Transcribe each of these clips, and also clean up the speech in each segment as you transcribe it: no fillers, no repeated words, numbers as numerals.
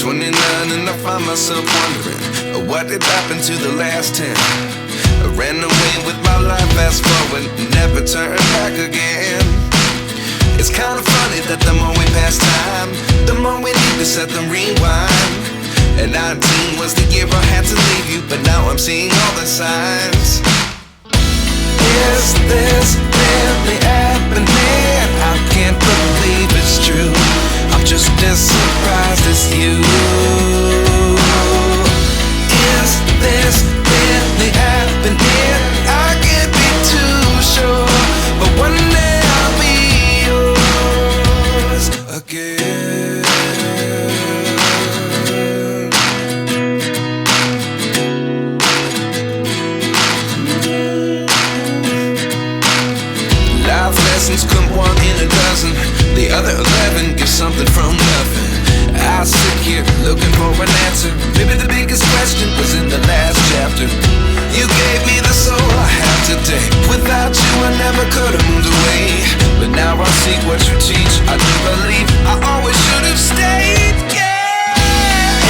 29 and I find myself wondering, what did happen to the last 10? I ran away with my life, fast forward, never turn back again. It's kind of funny that the more we pass time, the more we need to set them rewind. And 19 was the year I had to leave you, but now I'm seeing all the signs. Is this really happening? I can't believe it's true. I'm just as surprised as you. Is this really happening? I can't be too sure, but one day I'll be yours again. Life lessons come one in a dozen, the other 11 give something from nothing. I sit here looking for an answer. Maybe the biggest question was in the last chapter. You gave me the soul I have today. Without you I never could have moved away, but now I see what you teach. I do believe I always should have stayed. Yeah.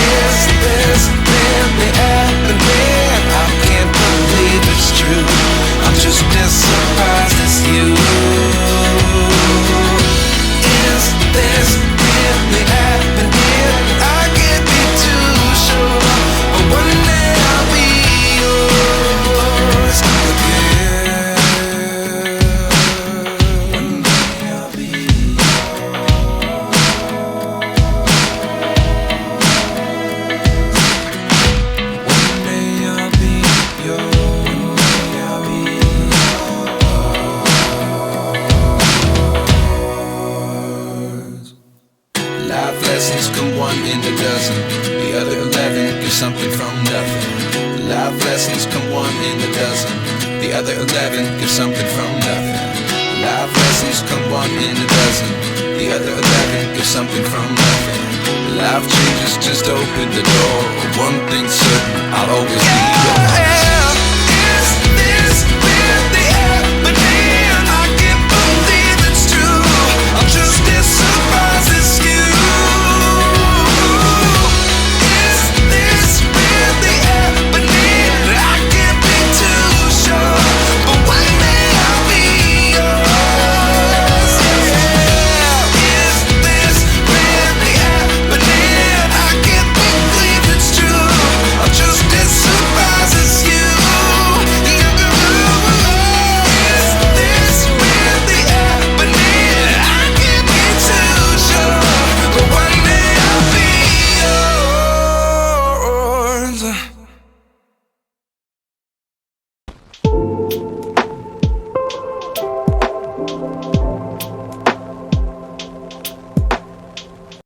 Is this really happening? I can't believe it's true. I'm just as surprised as you. Is this really happening? I can't be too sure, but one day I'll be yours again. One day I'll be yours. One day I'll be yours. Life lessons come one in a dozen, the other 11 give something from nothing. Life lessons come one in a dozen, the other 11 give something from nothing. Life lessons come one in a dozen, the other 11 give something from nothing. Life changes just open the door. One thing's certain, I'll always be